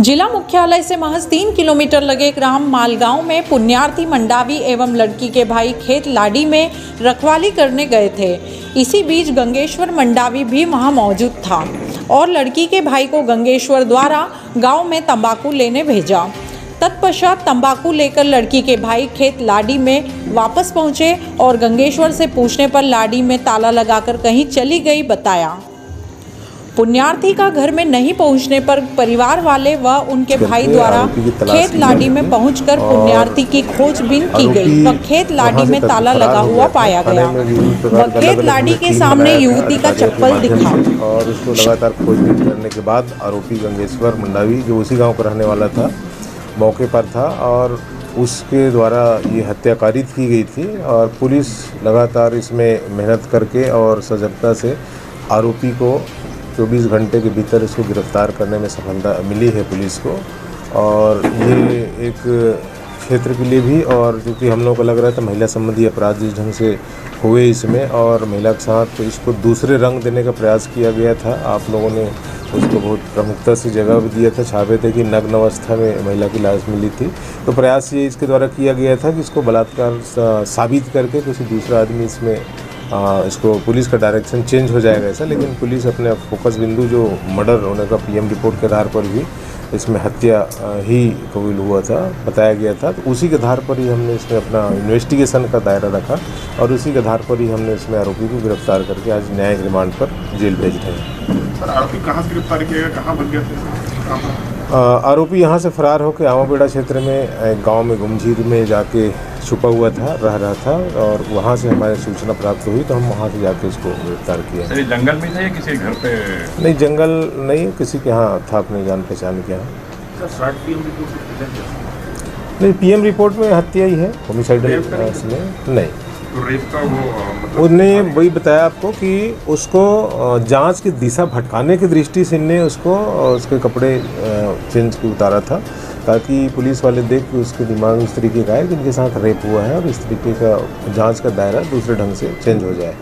जिला मुख्यालय से महज 3 किलोमीटर लगे ग्राम मालगांव में पुण्यार्थी मंडावी एवं लड़की के भाई खेत लाडी में रखवाली करने गए थे। इसी बीच गंगेश्वर मंडावी भी वहां मौजूद था और लड़की के भाई को गंगेश्वर द्वारा गांव में तंबाकू लेने भेजा। तत्पश्चात तंबाकू लेकर लड़की के भाई खेत लाडी में वापस पहुंचे और गंगेश्वर से पूछने पर लाडी में ताला लगाकर कहीं चली गई बताया। पुण्यार्थी का घर में नहीं पहुंचने पर परिवार वाले व उनके भाई द्वारा खेत लाडी में पहुंचकर पुण्यार्थी की खोजबीन की गई व खेत लाडी में ताला लगा हुआ पाया गया व खेत लाडी के सामने युवती का चप्पल दिखा और उसको लगातार खोजबीन करने के बाद आरोपी गंगेश्वर मंडावी जो उसी गांव का रहने वाला था मौके पर था और उसके द्वारा ये हत्या कारित की गई थी और पुलिस लगातार इसमें मेहनत करके और सजगता से आरोपी को 24 घंटे के भीतर इसको गिरफ्तार करने में सफलता मिली है पुलिस को। और ये एक क्षेत्र के लिए भी और क्योंकि हम लोगों को लग रहा था महिला संबंधी अपराध जिस ढंग से हुए इसमें और महिला के साथ इसको दूसरे रंग देने का प्रयास किया गया था। आप लोगों ने उसको बहुत प्रमुखता से जगह भी दिया था, छापे थे कि नग्न अवस्था में महिला की लाश मिली थी। तो प्रयास ये इसके द्वारा किया गया था कि इसको बलात्कार साबित करके किसी दूसरा आदमी इसमें इसको पुलिस का डायरेक्शन चेंज हो जाएगा ऐसा, लेकिन पुलिस अपने फोकस बिंदु जो मर्डर होने का पीएम रिपोर्ट के आधार पर भी इसमें हत्या ही कबूल हुआ था, बताया गया था। तो उसी के आधार पर ही हमने इसमें अपना इन्वेस्टिगेशन का दायरा रखा और उसी के आधार पर ही हमने इसमें आरोपी को गिरफ्तार करके आज न्यायिक रिमांड पर जेल भेज रहे हैं। सर आरोपी कहाँ से गिरफ्तार किया गया, कहाँ बन गया था? आरोपी यहाँ से फरार होकर आवाबेड़ा क्षेत्र में गांव में गुमझीर में जाके छुपा हुआ था, रह रहा था और वहाँ से हमारे सूचना प्राप्त हुई तो हम वहाँ से जाके इसको गिरफ्तार किया। सर जंगल में था या किसी घर पे? नहीं, जंगल नहीं, किसी के यहाँ था, अपने जान पहचान के यहाँ। नहीं, पीएम रिपोर्ट में हत्या ही है, होमिसाइडल इसमें नहीं। तो रेप का उन्होंने वही बताया आपको कि उसको जांच की दिशा भटकाने की दृष्टि से इनने उसको उसके कपड़े चेंज के उतारा था ताकि पुलिस वाले देख के उसके दिमाग में इस तरीके का है कि इनके साथ रेप हुआ है और इस तरीके का जांच का दायरा दूसरे ढंग से चेंज हो जाए,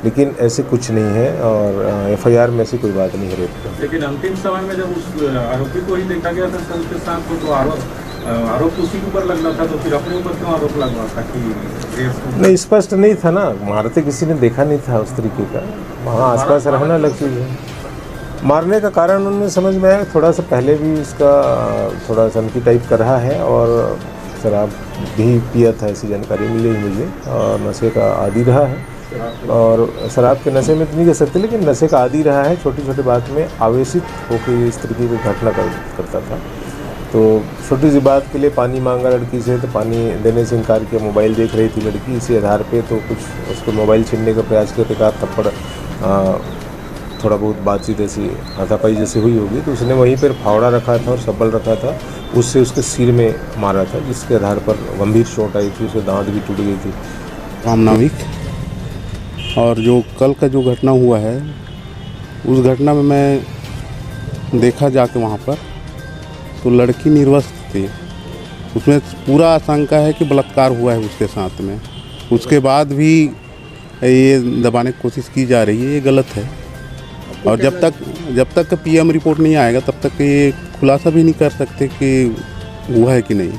लेकिन ऐसे कुछ नहीं है और एफआईआर में ऐसी कोई बात नहीं है रेप का। लेकिन अंतिम समय में जब उस आरोपी को ही देखा गया था उसके साथ तो आरोप उसी के ऊपर लगना था, तो फिर अपने ऊपर क्यों आरोप लगवा था कि नहीं, स्पष्ट नहीं था ना, मारते किसी ने देखा नहीं था उस तरीके का, वहाँ आसपास रहना अलग चीज़ है। मारने का कारण उन्हें समझ में आया, थोड़ा सा पहले भी इसका थोड़ा सनकी टाइप का रहा है और शराब भी पिया था, ऐसी जानकारी मिली मुझे, और नशे का आदी रहा है और शराब के नशे में तो नहीं कह सकते लेकिन नशे का आदी रहा है। छोटी छोटी बात में आवेशित होकर इस तरीके की घटना करता था। तो छोटी सी बात के लिए पानी मांगा लड़की से तो पानी देने से इनकार किया, मोबाइल देख रही थी लड़की, इसी आधार पे तो कुछ उसको मोबाइल छीनने का प्रयास किया, एक आध थप्पड़ थोड़ा बहुत बातचीत ऐसी हाथापाई जैसी हुई होगी तो उसने वहीं पर फावड़ा रखा था और शब्बल रखा था, उससे उसके सिर में मारा था जिसके आधार पर गंभीर चोट आई थी, उसके दांत भी टूट गई थी। राम नाविक। और जो कल का जो घटना हुआ है उस घटना में मैं देखा जाके वहाँ पर तो लड़की निर्वस्त्र थी, उसमें पूरा आशंका है कि बलात्कार हुआ है उसके साथ में। उसके बाद भी ये दबाने की कोशिश की जा रही है, ये गलत है और जब तक पीएम रिपोर्ट नहीं आएगा तब तक ये खुलासा भी नहीं कर सकते कि हुआ है कि नहीं।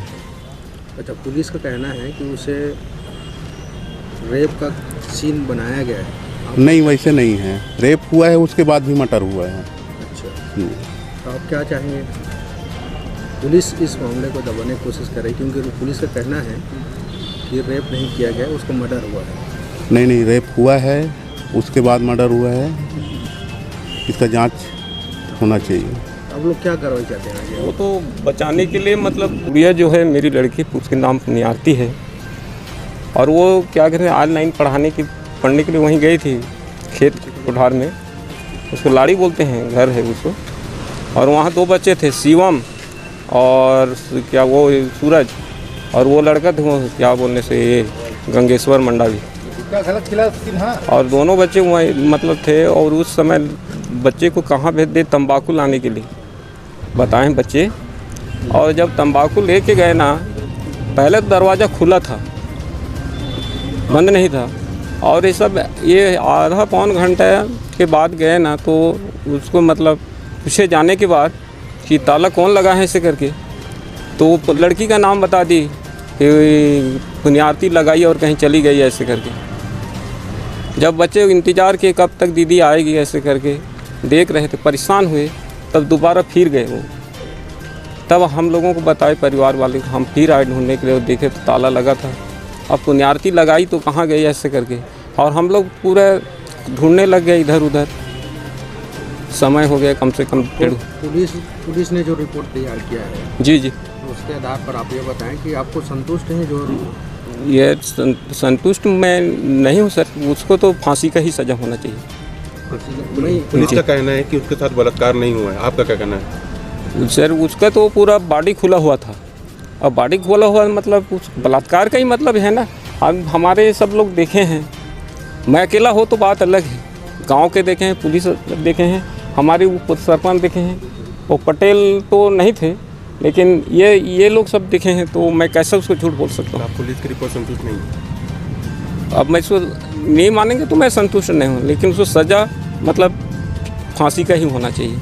अच्छा, पुलिस का कहना है कि उसे रेप का सीन बनाया गया है। नहीं, वैसे नहीं है, रेप हुआ है उसके बाद भी मर्डर हुआ है। अच्छा, तो आप क्या चाहेंगे? पुलिस इस मामले को दबाने की कोशिश कर रही है क्योंकि पुलिस का कहना है कि रेप नहीं किया गया, उसको मर्डर हुआ है। नहीं, रेप हुआ है उसके बाद मर्डर हुआ है, इसका जांच होना चाहिए। अब लोग क्या कार्रवाई चाहते हैं? वो तो बचाने के लिए मतलब गुड़िया जो है मेरी लड़की, उसके नाम पुण्यार्थी है और वो क्या कहते हैं ऑनलाइन पढ़ने के लिए वहीं गई थी खेत कोठार में, उसको लाड़ी बोलते हैं, घर है उसको, और वहाँ 2 बच्चे थे, शिवम और क्या वो सूरज, और वो लड़का थे वो क्या बोलने से ये गंगेश्वर मंडावी, और दोनों बच्चे वहीं मतलब थे। और उस समय बच्चे को कहाँ भेज दे तंबाकू लाने के लिए, बताएं बच्चे। और जब तंबाकू लेके गए ना, पहले दरवाज़ा खुला था, बंद नहीं था, और ये आधा पौन घंटा के बाद गए ना तो उसको मतलब पूछे जाने के बाद कि ताला कौन लगा है ऐसे करके, तो वो लड़की का नाम बता दी कि पुण्यार्ती लगाई और कहीं चली गई ऐसे करके। जब बच्चे इंतज़ार किए कब तक दीदी आएगी ऐसे करके देख रहे थे, परेशान हुए, तब दोबारा फिर गए वो। तब हम लोगों को बताए परिवार वाले, हम फिर आए ढूंढने के लिए और देखे तो ताला लगा था। अब पुण्यार्ती लगाई तो कहाँ गई ऐसे करके, और हम लोग पूरा ढूंढने लग गए इधर उधर। समय हो गया कम से कम डेढ़। पुलिस ने जो रिपोर्ट तैयार किया है, जी जी, तो उसके आधार पर आप ये बताएं कि आपको संतुष्ट हैं जो ये संतुष्ट मैं नहीं हूँ सर, उसको तो फांसी का ही सज़ा होना चाहिए। नहीं, पुलिस का कहना है कि उसके साथ बलात्कार नहीं हुआ है, आपका क्या कहना है? सर उसका तो पूरा बॉडी खुला हुआ था, अब बॉडी खुला हुआ मतलब उस बलात्कार का ही मतलब है ना। हम हमारे सब लोग देखे हैं, मैं अकेला हो तो बात अलग है, गांव के देखे हैं, पुलिस देखे हैं, हमारे ऊपर सरपंच देखे हैं, वो पटेल तो नहीं थे, लेकिन ये लोग सब देखे हैं, तो मैं कैसे उसको झूठ बोल सकता हूँ। आप पुलिस की रिपोर्ट संतुष्ट नहीं है? अब मैं इसको नहीं मानेंगे तो मैं संतुष्ट नहीं हूँ, लेकिन उसको सज़ा मतलब फांसी का ही होना चाहिए।